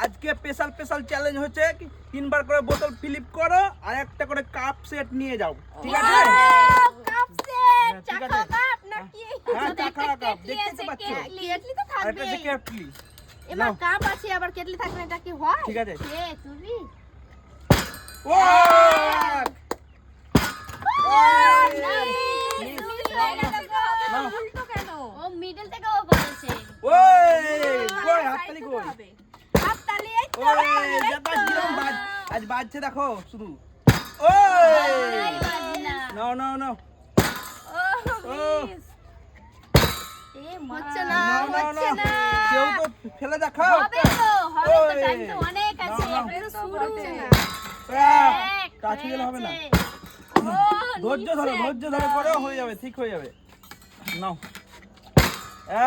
আজকে special challenge হচ্ছে তিনবার করে বোতল ফিলিপ করো আর একটা করে কাপ সেট নিয়ে যাও, ঠিক আছে? কাপ সেট চাকা কাপ নাকি হ্যাঁ চাকা কাপ দেখতে তো পাচ্ছ, কেটলি তো আর থাকবে। একটা যে কেটলি। এবার কাপ আছে আবার কেটলি থাকবে, এটা কি হয়? ঠিক আছে। এ তুমি ও উল্টো কেন? ও মিডল থেকে ও বলেছে। ওই কই হাততালি কই? হাততালি এই তো। ওই যেটা কিরম আজ বাজছে দেখো শুধু। ওই নাও নাও নাও। হচ্ছে না, নাও নাও হচ্ছে নাও। না। কেউ তো ফেলে দেখাও। হবে তো, ওই। টাইম তো অনেক আছে। নাও, নাও। এটা তো শুরু। কাছে গেলে হবে না। ধৈর্য ধরে করো, হয়ে যাবে, ঠিক হয়ে যাবে। নাও।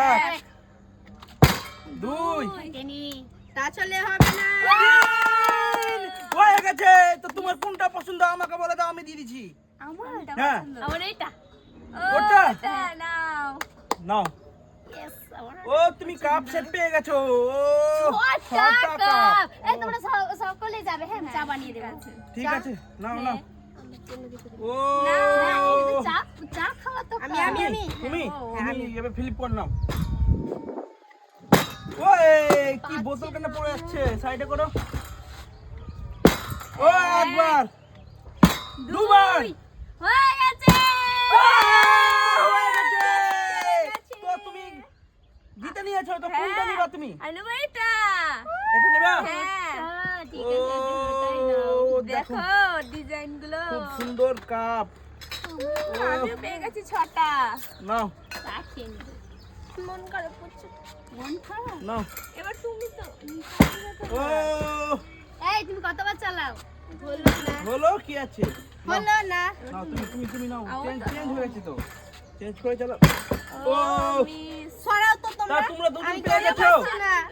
এক দুই তা চলে হবে না। হয়ে গেছে। তো তোমার কোনটা পছন্দ আমাকে বলে দাও, আমি দিয়ে দিচ্ছি। আমারটা হ্যাঁ। পছন্দ। আমার এইটা। ওটা? নাও। নাও। Yes, আমার ও তুমি কাপ সেট পেয়ে গেছো। ও ছটা ছটা কাপ। কাপ। এই তোমরা সকলে যাবে, হ্যাঁ চা বানিয়ে দেব। ঠিক আছে, নাও নাও। ও চা খাওয়া তো আমি তুমি এবার ফিলিপ কর নাও। ওই কি বোতল কেন পড়ে যাচ্ছে, সাইডে করো। ও একবার দুবার হয়ে গেছে। হয়ে গেছে। তো তুমি জিতে নিয়েছো, তো কোনটা নিবা তুমি? আনু এটা। এটা নিবা? হ্যাঁ ঠিক ও আছে, দেখো দেখো ডিজাইন গুলো। খুব সুন্দর কাপ। আমিও পেয়ে গেছি 6টা। নাও রাখেন। মন খারাপ করছে। মন খারাপ? নাও। এবার তুমি তো ও এই তুমি কতবার চালাও? হলো না। হলো কি আছে? হলো না। নাও তুমি নাও। চেঞ্জ হয়ে গেছে তো, চেঞ্জ করে চালাও। ও সরাও তো তা তোমরা। তোমরা দুজন পেয়ে গেছো।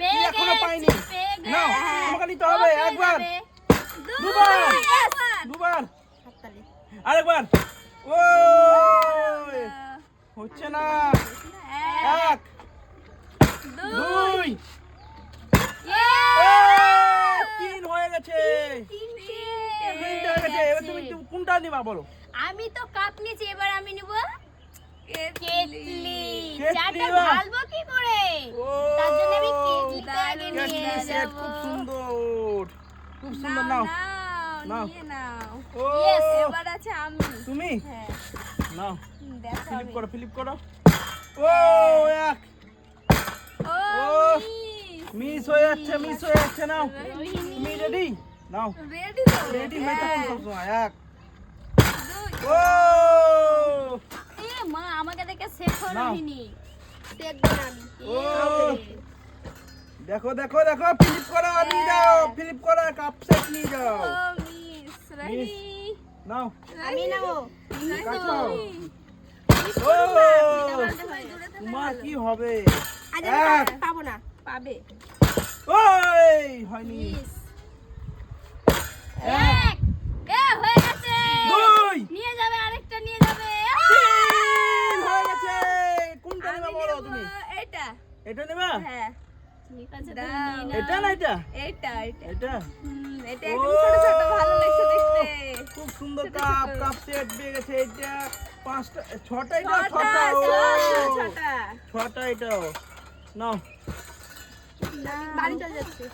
পেয়ে এখনো গেছি, পাইনি। পেয়ে গেছি। নাও তোমাকে নিতে হবে একবার দুবার দুবার আরেকবার। ও হচ্ছে না। এক দুই তিন হয়ে গেছে। তিনটা হয়ে গেছে। এবার তুমি কোনটা নিবা বলো? আমি তো কাপ নিয়েছি, এবার আমি নিব কেটলি। চাটা কেটলি বা? ঢালবো কি করে? ও তার জন্য আমি কেটলিটা আগে কেটলি নিয়ে সেট যাব। খুব সুন্দর নাও নাও। ও Yes, এবার আছে আমি। তুমি হ্যাঁ নাও দেখো ফিলিপ করো। ও এক ও মিস হয়ে যাচ্ছে নাও। তুমি রেডি? নাও রেডি তো রেডি হয়ে থাকো সবসময়। এক ও এ মা আমাকে দেখে শেখ নাও। হইনি দেখব না আমি। ও দেখো ফিলিপ করো, নিয়ে যাও। ফিলিপ করো, কাপ সেট নিয়ে যাও। ও মিস রেডি নাও আমি নাও কাছো। ও তোমার কি হবে? এক পাবো না পাবে ওই হয়নি। মিস এক এ হয়ে গেছে দুই নিয়ে যাবে আরেকটা নিয়ে যাবে তিন হয়ে গেছে। কোনটা নেবা বলো তুমি? এটা এটা নেবা? হ্যাঁ ঠিক আছে এটা না এটা? এটা এটা এটা ও, একদম ছোট ছোট ভালো লাগছে দেখতে খুব সুন্দর ছোট কাপ ছোট। সেট পেয়ে গেছে। এটা পাঁচটা ছটা, এটা ছটা ছটা। ও ছটা ছটা এটাও নাও। বাড়ি চলে যাচ্ছে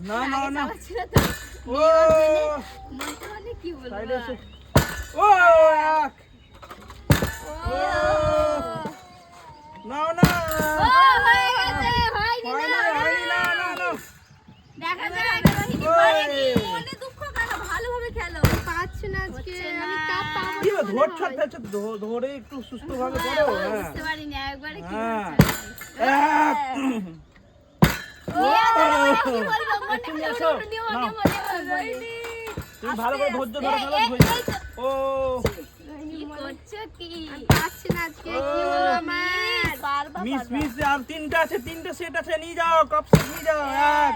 না ও মনটা মানে কি বলবো সাইডে এসে। ও এক ও নাও না ও হয়ে গেছে হয়নি হয়নি না দেখা যাক মনে দুঃখ কেন ভালোভাবে খেলো পাচ্ছ না আজকে আমি কাপ পাবো কি ধরছ ফেলছ, ধরে একটু সুস্থ ভাবে করো। হ্যাঁ বুঝতে পারিনি একবারে কি হ্যাঁ। হচ্ছে এক কি বলবো মনে তুমি হলো আসো। নিও নাও। নিও তুমি ভালো করে ধৈর্য ধরে খেলো। ও কি করছো কি পাচ্ছি না আজকে কি হলো আমার বারবার মিস আর তিনটা সেট আছে, নিয়ে যাও। কাপ সেট নিয়ে যাও। এক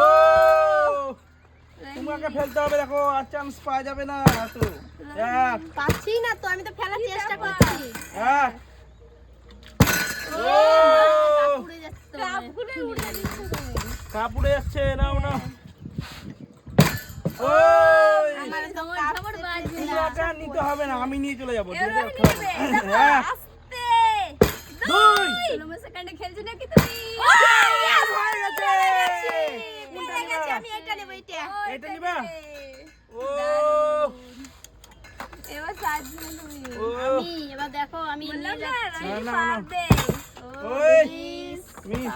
ও তোমাকে ফেলতে হবে, দেখো আর চান্স পাওয়া যাবে না তো। এক পাচ্ছি না তো, আমি তো ফেলার চেষ্টা করছি এক ও উড়ে যাচ্ছে তো কাপগুলো উড়ে দিচ্ছে তুমি কাপড়ে যাচ্ছে, নাও নাও। ওই আমার তো কাপড় বাজছে না। তোমাকে নিতে হবে না, আমি নিয়ে চলে যাবো। এবার আমি নিয়ে নেবে। দেখো, হ্যাঁ। আস্তে। 2 16 সেকেন্ডে খেলছো নাকি তুমি? হয়ে গেছে। কোনটা নিবা? আমি এটা নেব, এটা। এটা নিবা? ও এবার সাজবে তুমি। ও এবার দেখো আমি নিয়ে যাচ্ছি। না, না, না। পারবে। ওই মিস মিস।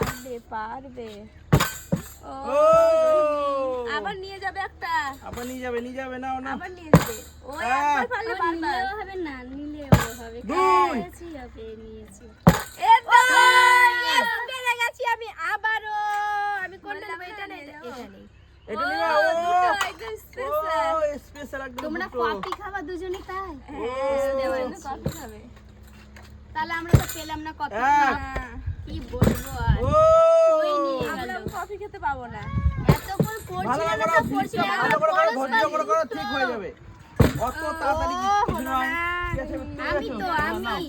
পারবে। ও ও আবার নিয়ে যাবে একটা। আবার নিয়ে যাবে, নাও না। আবার নিয়ে যাবে। ও আহ। একবার পারলে পারবে। হবে না নিলেও হবে 2 নিয়েছি হবে নিয়েছি এই তো ইয়েস পেরে গেছি আমি আবারও। আমি কোনটা নেব? এটা নেই, এটা নেই। এটা নিবা? ও দুটো একদম স্পেশাল। ও স্পেশাল একদম তোমরা দুটো। কফি খাওয়া দুজনেই তাই দেওয়ার জন্য কফি খাবে। তাহলে আমরা তো পেলাম না কফি এক। কি বলবো আর ও ওই নিয়ে আমরা গেল কফি খেতে পাবো না। এতক্ষণ ভালো পড়ছিল না করে তো পড়ছিল ভালো করে ধৈর্য করে করো, ঠিক হয়ে যাবে। অত তাড়াতাড়ি কিছু নয়। ঠিক আছে, আমি তো নাও, নাও। আমি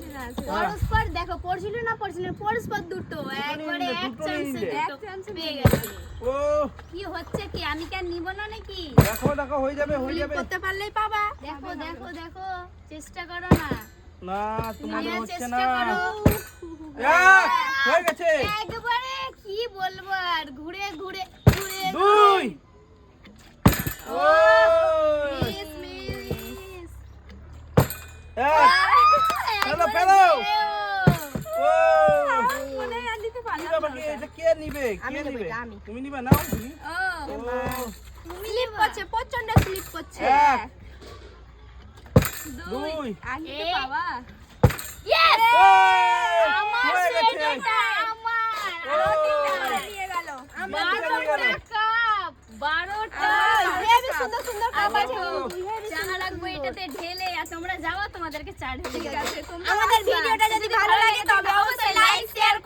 পরস্পর দেখো পড়ছিল না পড়ছিল পরস্পর দুটো একবারে নিলে, এক দুটো চান্সে নিলে। এক চান্সে পেয়ে গেছে ও কি হচ্ছে কি আমি কি আর নিব না নাকি দেখো হয়ে যাবে, হয়ে যাবে। করতে পারলেই পাবা। দেখো দেখো দেখো চেষ্টা করো না না তোমাদের নিয়ে হচ্ছে চেষ্টা না। করো এক, হয়ে গেছে। একবারে কি বলবো আর ঘুরে ঘুরে ঘুরে 2 ও মিস মিস এক। ফেলো, ফেলো। ও মনে হয় আর নিতে কি পারলাম ব্যাপার, না। কি এটা কে নিবে? আমি কে নেবো, নিবে? এটা আমি। তুমি নিবে? নাও তুমি। ও ও স্লিপ করছে, প্রচন্ড স্লিপ করছে। এক। 2 2 আর নিতে এ। পাবা? ইয়েস আমার হয়ে গেছে। আমার ও। নিয়ে গেল। আমার নিয়ে গেল। 12টা হেবি সুন্দর সুন্দর কাপ আছে। চা লাগবে এটাতে ঢেলে আর তোমরা যাও তোমাদেরকে চা ঢেলে ঠিক দেবো। আছে, আমাদের ভিডিওটা যদি ভালো লাগে তবে অবশ্যই লাইক শেয়ার